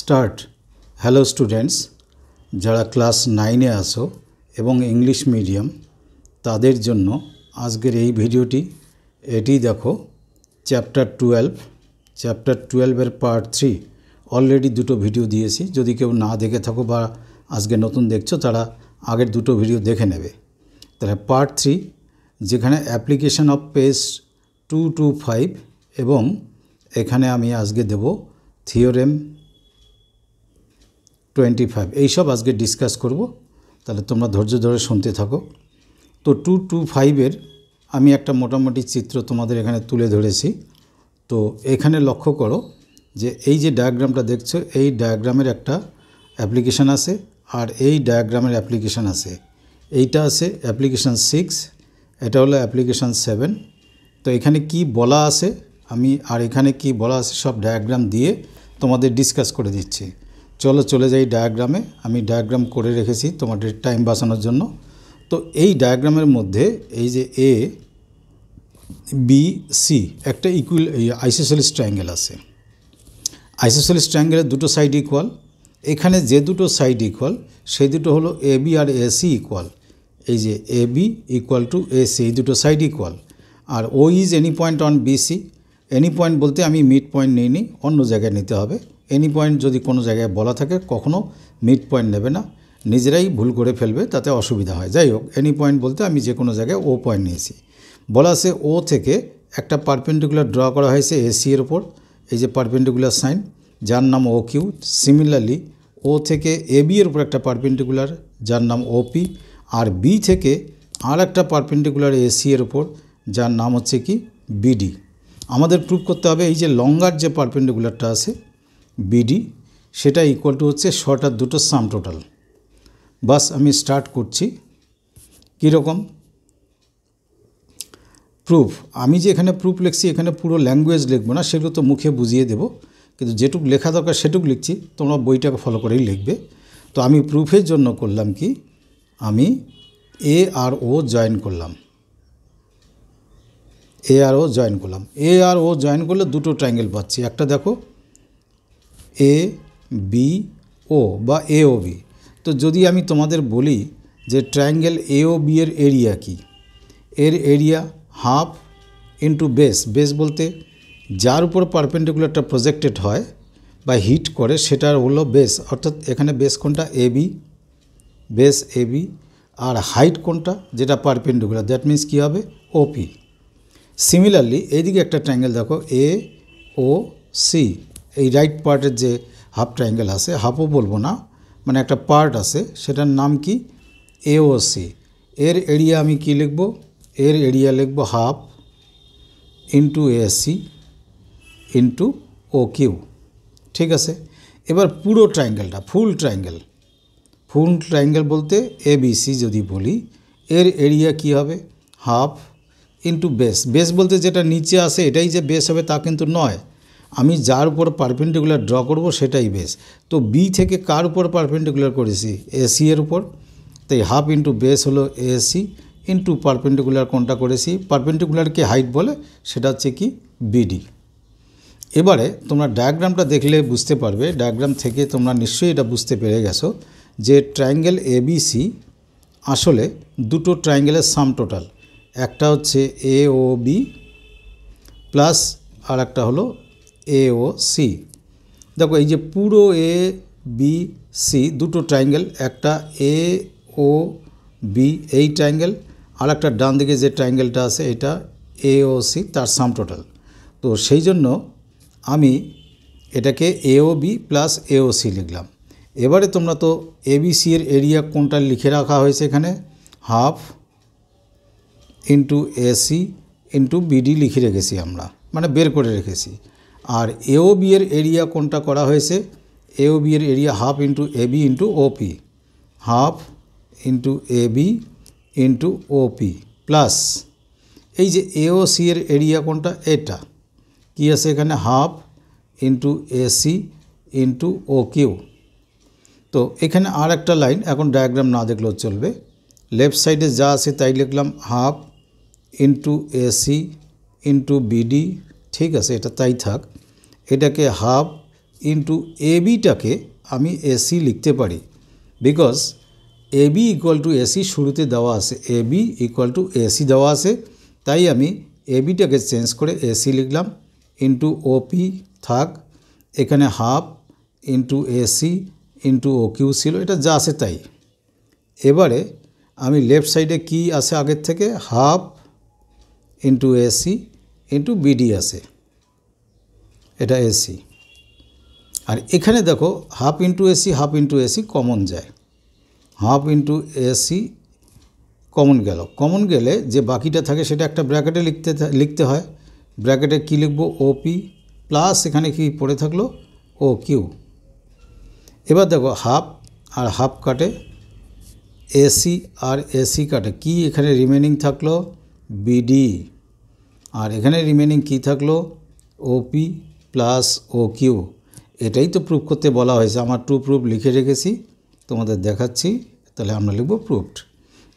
Start. Hello students, যারা class 9-এ আসো এবং ইংলিশ মিডিয়াম তাদের জন্য আজকের এই ভিডিওটি। এটি দেখো চ্যাপ্টার 12 এর পার্ট 3। অলরেডি দুটো ভিডিও দিয়েছি, যদি কেউ না দেখে থাকো বা আজকে নতুন দেখছো তারা আগের দুটো ভিডিও দেখে নেবে। তাহলে পার্ট 3, যেখানে অ্যাপ্লিকেশন অফ পেজ 225 এবং এখানে আমি আজকে দেব থিওরেম 25, এইসব আজকে ডিসকাস করব। তাহলে তোমরা ধৈর্য ধরে শুনতে থাকো। তো 225-এর আমি একটা মোটামুটি চিত্র তোমাদের এখানে তুলে ধরেছি। তো এখানে লক্ষ্য করো যে এই যে ডায়াগ্রামটা দেখছো, এই ডায়াগ্রামের একটা অ্যাপ্লিকেশান আছে আর এই ডায়াগ্রামের অ্যাপ্লিকেশান আছে। এইটা আছে অ্যাপ্লিকেশান 6, এটা হলো অ্যাপ্লিকেশান 7। তো এখানে কি বলা আছে আমি আর এখানে কি বলা আছে সব ডায়াগ্রাম দিয়ে তোমাদের ডিসকাস করে দিচ্ছি। চলে যাই ডায়াগ্রামে। আমি ডায়াগ্রাম করে রেখেছি তোমাদের টাইম বাঁচানোর জন্য। তো এই ডায়াগ্রামের মধ্যে এই যে এ বি সি একটা আইসোসেলিস ট্রায়াঙ্গেল আছে। আইসোসেলিস ট্রায়াঙ্গেলের দুটো সাইড ইকুয়াল। এখানে যে দুটো সাইড ইকুয়াল সেই দুটো হলো এ বি আর এ সি ইকুয়াল। এই যে A B equal to A C, এই দুটো সাইড ইকুয়াল। আর O is any point on B C. Any point বলতে আমি মিড পয়েন্ট নিইনি, অন্য জায়গায় নিতে হবে। এনি পয়েন্ট যদি কোনো জায়গায় বলা থাকে কখনো মিড পয়েন্ট নেবে না, নিজেরাই ভুল করে ফেলবে, তাতে অসুবিধা হয়। যাই হোক, এনি পয়েন্ট বলতে আমি যে কোনো জায়গায় ও পয়েন্ট নিয়েছি। বলা আছে ও থেকে একটা পারপেন্ডিকুলার ড্র করা হয়েছে এসি এর ওপর, এই যে পারপেন্ডিকুলার সাইন, যার নাম ও কিউ। সিমিলারলি ও থেকে এ বি এর উপর একটা পারপেন্ডিকুলার যার নাম ওপি, আর বি থেকে আর একটা পারপেন্ডিকুলার এসি এর ওপর যার নাম হচ্ছে কি বিডি। আমাদের প্রুভ করতে হবে এই যে লঙ্গার যে পারপেন্ডিকুলারটা আছে বিডি, সেটা ইকুয়াল টু হচ্ছে শর্টার দুটো সাম টোটাল। বাস আমি স্টার্ট করছি। কীরকম প্রুফ? আমি যে এখানে প্রুফ লিখছি, এখানে পুরো ল্যাঙ্গুয়েজ লিখবো না, সেগুলো তো মুখে বুঝিয়ে দেবো, কিন্তু যেটুকু লেখা দরকার সেটুকু লিখছি। তোমরা বইটাকে ফলো করেই লিখবে। তো আমি প্রুফের জন্য করলাম কি, আমি এ আর ও জয়েন করলাম। এ আর ও জয়েন করলাম। এ আর ও জয়েন করলে দুটো ট্রায়াঙ্গেল পাচ্ছি। একটা দেখো এ বি ও বা এ ও বি। তো যদি আমি তোমাদের বলি যে ট্রায়াঙ্গেল এ ও বি এর এরিয়া কি, এর area half into base. Base বলতে যার উপর পারপেন্ডিকুলারটা প্রজেক্টেড হয় বা হিট করে সেটার হলো বেস। অর্থাৎ এখানে বেস কোনটা, A B, base A B. R height কোনটা, যেটা পারপেন্ডিকুলার, দ্যাট মিন্স কী হবে, ওপি। সিমিলারলি এইদিকে একটা ট্রায়াঙ্গেল দেখো এ ও সি। এই রাইট পার্টের যে হাফ ট্রায়াঙ্গেল আছে, হাফও বলবো না, মানে একটা পার্ট আছে, সেটার নাম কি এ ও সি। এর এরিয়া আমি কি লিখব, এর এরিয়া লিখব half into A C into O Q. ঠিক আছে। এবার পুরো ট্রায়াঙ্গেলটা ফুল ট্রায়াঙ্গেল বলতে এ বি সি যদি বলি, এর এরিয়া কি হবে, হাফ ইন্টু বেস। বেস বলতে যেটা নিচে আসে এটাই যে বেস হবে তা কিন্তু নয়, আমি যার উপর পারপেন্ডিকুলার ড্র করব সেটাই বেস। তো বি থেকে কার উপর পারপেন্ডিকুলার করেছি, এসি এর উপর। তাই হাফ ইন্টু বেস হলো এসি ইন্টু পারপেন্ডিকুলার কোনটা করেছি, পারপেন্ডিকুলারকে হাইট বলে, সেটা হচ্ছে কি বিডি। এবারে তোমরা ডায়াগ্রামটা দেখলে বুঝতে পারবে, ডায়াগ্রাম থেকে তোমরা নিশ্চয়ই এটা বুঝতে পেরে গেছো যে ট্রায়াঙ্গেল এবিসি আসলে দুটো ট্রায়াঙ্গেলের সাম টোটাল। একটা হচ্ছে এ ও বি প্লাস আর একটা হলো এ ও সি। দেখো এই যে পুরো এ বি সি দুটো ট্রায়াঙ্গেল, একটা এ ও বি এই ট্রায়াঙ্গেল, আর একটা ডান দিকে যে ট্রায়াঙ্গেলটা আছে এটা এ ও সি, তার সাম টোটাল। তো সেই জন্য আমি এটাকে এ ও বি প্লাস এ ও সি লিখলাম। এবারে তোমরা তো এ বি সি এর এরিয়া কোনটা লিখে রাখা হয়েছে এখানে, half into AC into BD লিখে রেখেছি আমরা, মানে বের করে রেখেছি। আর এও বি এর এরিয়া কোনটা করা হয়েছে, এও বি এর area half into A B into OP, half into A B into OP plus এই যে এও সি এর এরিয়া কোনটা, এটা কি আছে এখানে, half into AC into O Q. তো এখানে আর একটা লাইন, এখন ডায়াগ্রাম না দেখলেও চলবে, লেফট সাইডে যা আছে তাই লিখলাম, half into AC into BD. ঠিক আছে, এটা তাই থাক। এটাকে হাফ ইন্টু এ বিটাকে আমি এসি লিখতে পারি, because A B equal to AC শুরুতে দেওয়া আছে, A B equal to AC দেওয়া আছে, তাই আমি এ বিটাকে চেঞ্জ করে এসি লিখলাম, ইন্টু ওপি থাক, এখানে half into AC into O Q ছিল, এটা যা আছে তাই। এবারে আমি লেফট সাইডে কি আছে আগের থেকে, half into AC into BD আছে, এটা এসি। আর এখানে দেখো হাফ ইন্টু এসি কমন যায়, হাফ ইন্টু এসি কমন গেল, কমন গেলে যে বাকিটা থাকে সেটা একটা ব্র্যাকেটে লিখতে হয়। ব্র্যাকেটে কি লিখব, ওপি প্লাস এখানে কি পড়ে থাকলো ও কিউ। এবার দেখো হাফ আর হাফ কাটে, এসি আর এসি কাটে, কি এখানে রিমেনিং থাকলো বিডি, আর এখানে রিমেনিং কি থাকলো ওপি প্লাস ও কিউ। এটাই তো প্রুফ করতে বলা হয়েছে, আমার টু প্রুফ লিখে রেখেছি, তোমাদের দেখাচ্ছি। তাহলে আমরা লিখব প্রুফড।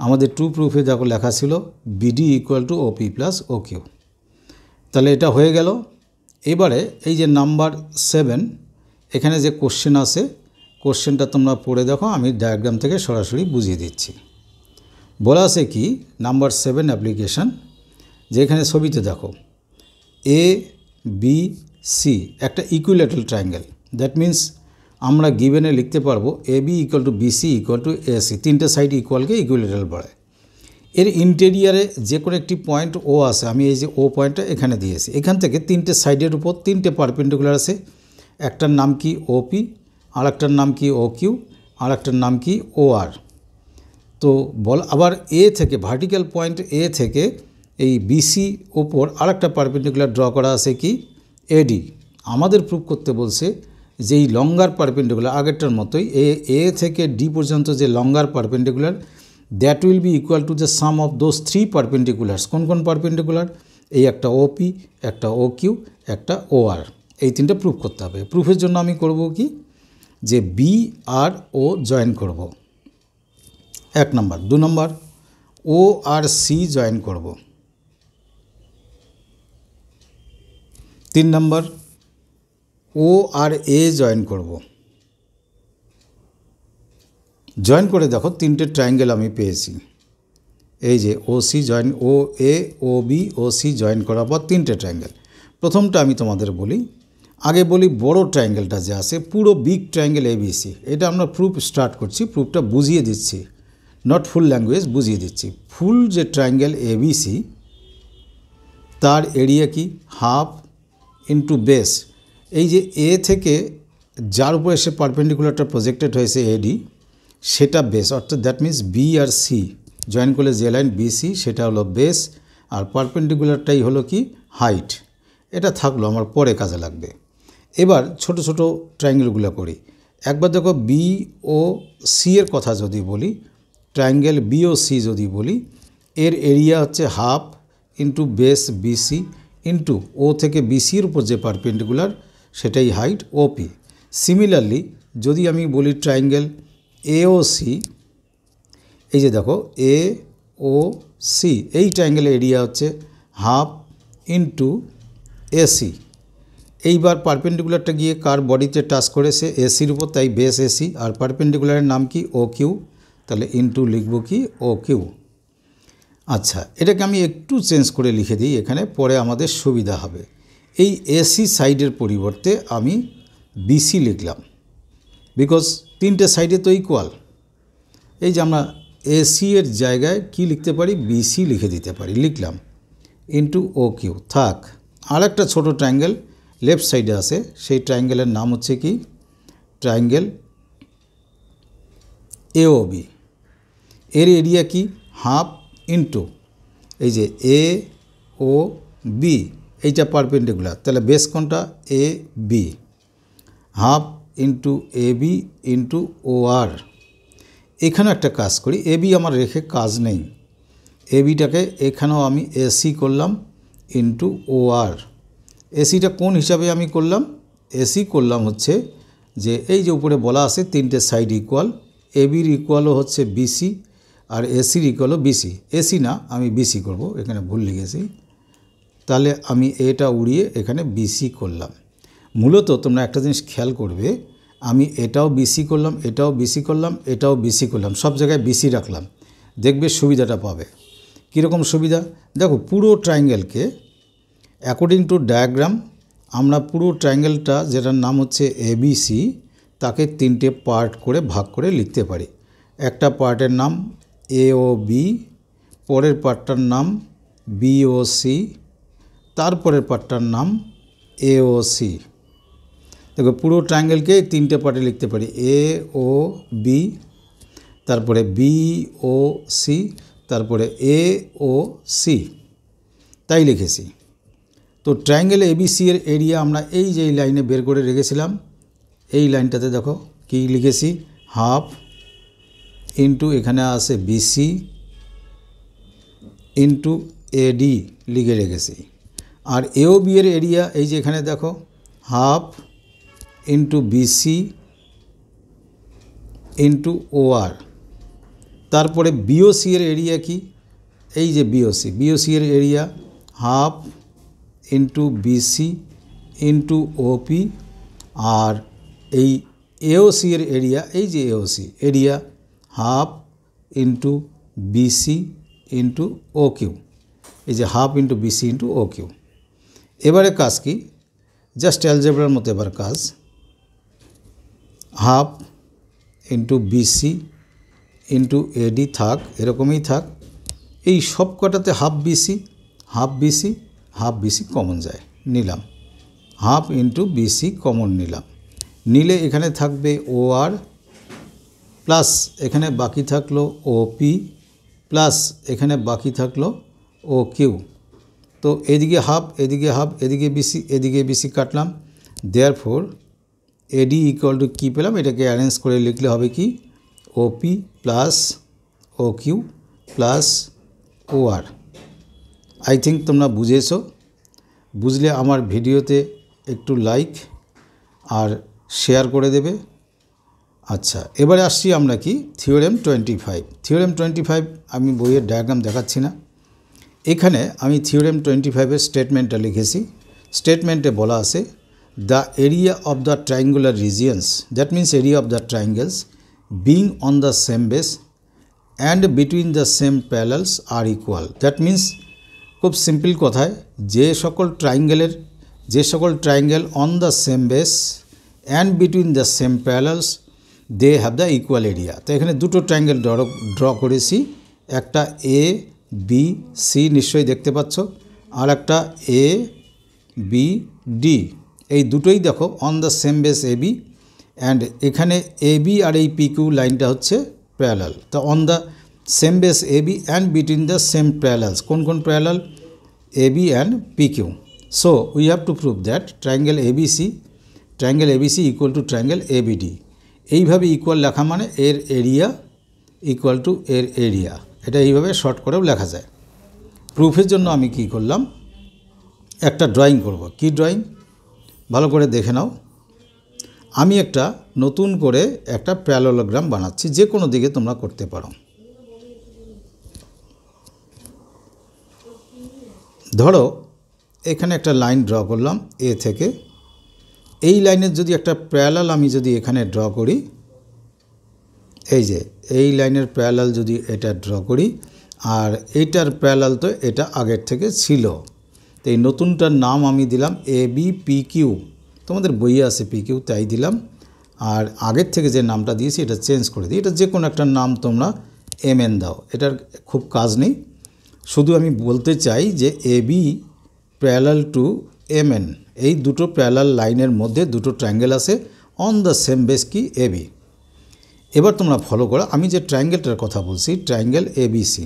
আমাদের টু প্রুফে দেখো লেখা ছিল BD equal to OP plus O Q. তাহলে এটা হয়ে গেল। এবারে এই যে নাম্বার 7, এখানে যে কোশ্চেন আছে, কোশ্চেনটা তোমরা পড়ে দেখো, আমি ডায়াগ্রাম থেকে সরাসরি বুঝিয়ে দিচ্ছি। বলা আছে কি নাম্বার 7 অ্যাপ্লিকেশান, যে এখানে ছবিতে দেখো এ বি সি একটা ইকুইল্যাটারাল ট্রায়াঙ্গেল, দ্যাট মিন্স আমরা গিভেনে লিখতে পারবো A B equal to BC equal to AC, তিনটে সাইড ইকুয়ালকে ইকুইল্যাটারাল বলে। এর ইন্টেরিয়ারে যে কোনো একটি পয়েন্ট ও আছে, আমি এই যে ও পয়েন্টটা এখানে দিয়েছি, এখান থেকে তিনটে সাইডের উপর তিনটে পারপেন্ডিকুলার আছে, একটার নাম কি ওপি, আর একটার নাম কি ও কিউ, আর একটার নাম কি ও আর। তো আবার এ থেকে ভার্টিক্যাল পয়েন্ট এ থেকে এই বিসি ওপর আর একটা পারপেন্ডিকুলার ড্র করা আছে কি এডি। আমাদের প্রুভ করতে বলছে যে এই লঙ্গার পারপেন্ডিকুলার আগেরটার মতোই এ থেকে ডি পর্যন্ত যে longer perpendicular, that will be equal to the sum of those 3 perpendiculars. কোন কোন পারপেন্ডিকুলার, এই একটা ওপি, একটা ও কিউ, একটা ও আর, এই তিনটা প্রুভ করতে হবে। প্রুফের জন্য আমি করব কি, যে বি আর ও জয়েন করব 1 নম্বর, 2 নম্বর ও আর সি জয়েন করব, 3 নম্বর ও আর এ জয়েন করব। জয়েন করে দেখো তিনটে ট্রায়াঙ্গেল আমি পেয়েছি, এই যে ও সি জয়েন, ও এ ও বি ও সি জয়েন করার পর তিনটে ট্রায়াঙ্গেল। প্রথমটা আমি তোমাদের বলি, আগে বলি বড় ট্রায়াঙ্গেলটা যে আছে, পুরো বিগ ট্রায়াঙ্গেল এবিসি, এটা আমরা প্রুফ স্টার্ট করছি, প্রুফটা বুঝিয়ে দিচ্ছি, নট ফুল ল্যাঙ্গুয়েজ, বুঝিয়ে দিচ্ছি। ফুল যে ট্রায়াঙ্গেল এবিসি, তার এরিয়া কি হাফ ইন্টু বেস, এই যে এ থেকে যার উপর এসে পারপেন্ডিকুলারটা প্রজেক্টেড হয়েছে এডি, সেটা বেস, অর্থাৎ দ্যাট মিন্স বি আর সি জয়েন করলে যে লাইন বিসি সেটা হলো বেস, আর পারপেন্ডিকুলারটাই হলো কি হাইট। এটা থাকলো, আমার পরে কাজে লাগবে। এবার ছোট ছোট ট্রায়াঙ্গেলগুলো করি। একবার দেখো বি ও সি এর কথা যদি বলি, ট্রায়াঙ্গেল বি ও সি যদি বলি, এর এরিয়া হচ্ছে half into base BC into O থেকে বিসির উপর যে পারপেন্ডিকুলার সেটাই হাইট ওপি। সিমিলারলি যদি আমি বলি ট্রায়াঙ্গেল এ ও সি, এই যে দেখো এ ও সি, এই ট্রায়াঙ্গেলের এরিয়া হচ্ছে হাফ ইন্টু এসি। এইবার পারপেন্ডিকুলারটা গিয়ে কার বডিতে টাচ করেছে, এসির উপর, তাই বেস এসি, আর পারপেন্ডিকুলারের নাম কি ও কিউ, তাহলে ইন্টু লিখব কি ও কিউ। আচ্ছা, এটাকে আমি একটু চেঞ্জ করে লিখে দিই এখানে, পরে আমাদের সুবিধা হবে। এই এসি সাইডের পরিবর্তে আমি বিসি লিখলাম, বিকজ তিনটে সাইডে তো ইকুয়াল। এই যে আমরা এসি এর জায়গায় কি লিখতে পারি, বিসি লিখে দিতে পারি, লিখলাম ইন্টু ও কিউ থাক। আর একটা ছোটো ট্রায়াঙ্গেল লেফট সাইডে আছে, সেই ট্রায়াঙ্গেলের নাম হচ্ছে কি ট্রায়াঙ্গেল এওবি। এর এরিয়া কি হাফ ইন্টু এই যে এ ও বি, এইটা পারপেন্ডিকুলার, তাহলে বেস কোনটা A B, half into A B into ও আর। এখানেও একটা কাজ করি, এ বি আমার রেখে কাজ নেই, এ বিটাকে এখানেও আমি এসি করলাম ইন্টু ও আর। এসিটা কোন হিসাবে আমি করলাম, এসি করলাম হচ্ছে যে এই যে উপরে বলা আছে তিনটে সাইড ইকুয়াল, এ বির ইকুয়ালও হচ্ছে বিসি আর এসির ইকুয়ালও বিসি, এসি না আমি বিসি করব, এখানে ভুল লিখেছি, তাহলে আমি এটা উড়িয়ে এখানে বিসি করলাম। মূলত তোমরা একটা জিনিস খেয়াল করবে, আমি এটাও বিসি করলাম, এটাও বিসি করলাম, এটাও বিসি করলাম, সব জায়গায় বিসি রাখলাম, দেখবে সুবিধাটা পাবে। কীরকম সুবিধা? দেখো, পুরো ট্রায়াঙ্গেলকে অ্যাকর্ডিং টু ডায়াগ্রাম আমরা পুরো ট্রায়াঙ্গেলটা, যেটার নাম হচ্ছে এবিসি, তাকে 3টে পার্ট করে ভাগ করে লিখতে পারি। একটা পার্টের নাম এওবি, পরের পার্টটার নাম বিওসি, তারপরের পার্টটার নাম এওসি। দেখো, পুরো ট্রায়াঙ্গেলকে 3টে পার্টে লিখতে পারি, এ ও বি, তারপরে বি ও সি, তারপরে এ ও সি, তাই লিখেছি। তো ট্রায়াঙ্গেল এবিসি এর এরিয়া আমরা এই যে এই লাইনে বের করে রেখেছিলাম, এই লাইনটাতে দেখো কি লিখেছি, হাফ ইন্টু এখানে আছে বিসি ইন্টু এডি লিখে রেখেছি। আর এওবি এর এরিয়া এই যে এখানে দেখো, half into BC into OR. তারপরে বিওসি এর এরিয়া কি, এই যে বিওসি এর area half into BC into OP. আর এই এওসি এর এরিয়া, এই যে AOC area half into BC into O Q, এই যে half into BC into O Q. এবারে কাজ কি, জাস্ট অ্যালজেব্রার মতো এবার কাজ, half into BC into AD থাক, এরকমই থাক। এই সব কটাতে half BC half BC common যায়, নিলাম, হাফ ইন্টু বিসি কমন নিলাম, নিলে এখানে থাকবে ওআর প্লাস এখানে বাকি থাকলো ওপি প্লাস এখানে বাকি থাকলো ও কিউ। তো এদিকে হাফ, এদিকে হাফ, এদিকে বিসি কাটলাম। দেয়ারফর এডি ইকুয়াল টু কী পেলাম, এটাকে অ্যারেঞ্জ করে লিখলে হবে কি, OP plus O Q plus OR. I think তোমরা বুঝেছো। বুঝলে আমার ভিডিওতে একটু লাইক আর শেয়ার করে দেবে। আচ্ছা, এবারে আসছি আমরা কি, থিওরেম 25। থিওরেম 25 আমি বইয়ের ডায়াগ্রাম দেখাচ্ছি না, এখানে আমি থিওরেম 25-এর স্টেটমেন্টটা লিখেছি। স্টেটমেন্টে বলা আছে, the area of the triangular regions, that means area of the triangles being on the same base and between the same parallels are equal. That means, খুব সিম্পল কথায়, যে সকল triangle on the same base and between the same parallels they have the equal area. তো এখানে দুটো triangle draw করেছি, একটা এ B C নিশ্চয়ই দেখতে পাচ্ছ, আর একটা এ বি ডি, এই দুটোই দেখো on the same base A B, and এখানে এ বি আর এই পি কিউ লাইনটা হচ্ছে প্যারালাল। তো on the same base A B and between the same parallels, কোন কোন parallel, A B and P Q. So we have to prove that triangle ABC equal to triangle ABD. এইভাবে equal লেখা মানে এর area equal to এর area, এটা এইভাবে short করেও লেখা যায়। প্রুফের জন্য আমি কি করলাম, একটা ড্রয়িং করব। কি ড্রয়িং, ভালো করে দেখে নাও। আমি একটা নতুন করে একটা প্যারালোগ্রাম বানাচ্ছি, যে কোনো দিকে তোমরা করতে পারো। ধরো এখানে একটা লাইন ড্র করলাম এ থেকে, এই লাইনের যদি একটা প্যারালাল আমি যদি এখানে ড্র করি, এই যে এই লাইনের প্যারালাল যদি এটা ড্র করি, আর এইটার প্যারালাল তো এটা আগের থেকে ছিল, তো এই নতুনটার নাম আমি দিলাম এ বি পি কিউ, তোমাদের বইয়ে আছে পি কিউ, তাই দিলাম। আর আগের থেকে যে নামটা দিয়েছি এটা চেঞ্জ করে দিই, এটা যে কোনো একটা নাম তোমরা এম এন দাও, এটার খুব কাজ নেই। শুধু আমি বলতে চাই যে A B parallel to M N, এই দুটো প্যারালাল লাইনের মধ্যে দুটো ট্রায়াঙ্গেল আছে অন দ্য সেম বেস কি এ বি। এবার তোমরা ফলো করো, আমি যে ট্রায়াঙ্গেলটার কথা বলছি, triangle ABC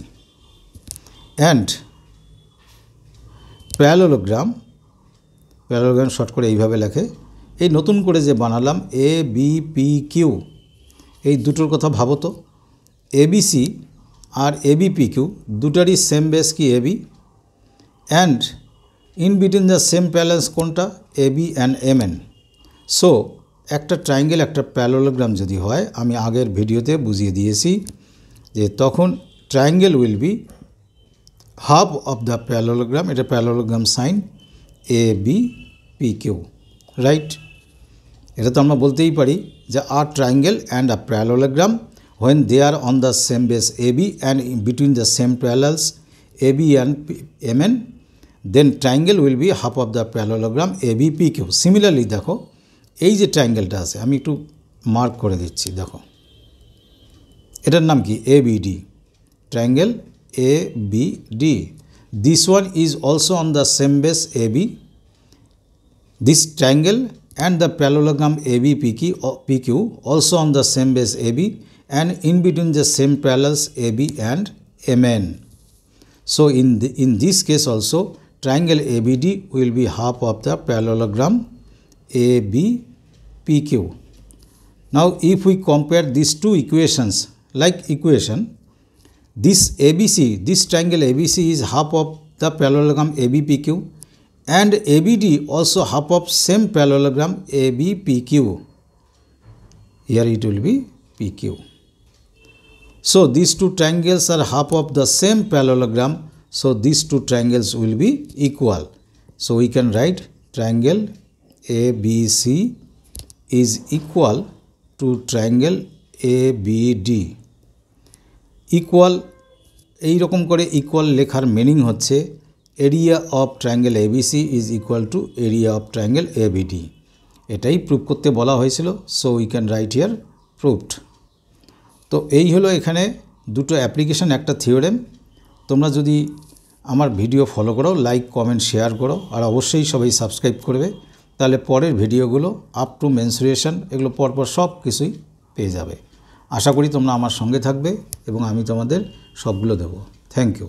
and parallelogram short করে এইভাবে লেখে। এই নতুন করে যে বানালাম এ বি পি কিউ, এই দুটোর কথা ভাবো তো, এবিসি আর এবি পি কিউ দুটারই সেম বেস কি AB, and in between the same parallels কোনটা, AB and M N. So একটা ট্রায়াঙ্গেল একটা প্যারালোগ্রাম যদি হয়, আমি আগের ভিডিওতে বুঝিয়ে দিয়েছি যে তখন triangle will be half of the parallelogram, এটা parallelogram sign A B P Q, right. এটা তো আমরা বলতেই পারি যে a triangle and a parallelogram when they are on the same base AB and in between the same parallels AB and MN, then triangle will be half of the parallelogram ABPQ. Similarly দেখো এই যে ট্রায়াঙ্গেলটা আছে আমি একটু mark করে দিচ্ছি, দেখো এটার নাম কি ABD, triangle ABD. This one is also on the same base AB. This triangle and the parallelogram ABPQ also on the same base AB and in between the same parallels AB and MN. So in this case also triangle ABD will be half of the parallelogram ABPQ. Now if we compare these two equations, like equation, this ABC, this triangle ABC is half of the parallelogram ABPQ and ABD also half of same parallelogram ABPQ. Here it will be PQ. So these two triangles are half of the same parallelogram, so these two triangles will be equal. So we can write triangle ABC is equal to triangle ABD. Equal এই রকম করে equal লেখার meaning হচ্ছে area of triangle ABC is equal to area of triangle ABD. এটাই prove করতে বলা হয়েছিল, so we can write here proved. তো এই হলো এখানে দুটো অ্যাপ্লিকেশন, একটা থিওরেম. তোমরা যদি আমার ভিডিও ফলো করো, লাইক কমেন্ট শেয়ার করো, আর অবশ্যই সবাই সাবস্ক্রাইব করবে, তাহলে পরের ভিডিওগুলো আপ টু মেনসুরেশন এগুলো পরপর সব কিছুই পেয়ে যাবে. আশা করি তোমরা আমার সঙ্গে থাকবে এবং আমি তোমাদের সবগুলো দেবো. Thank you.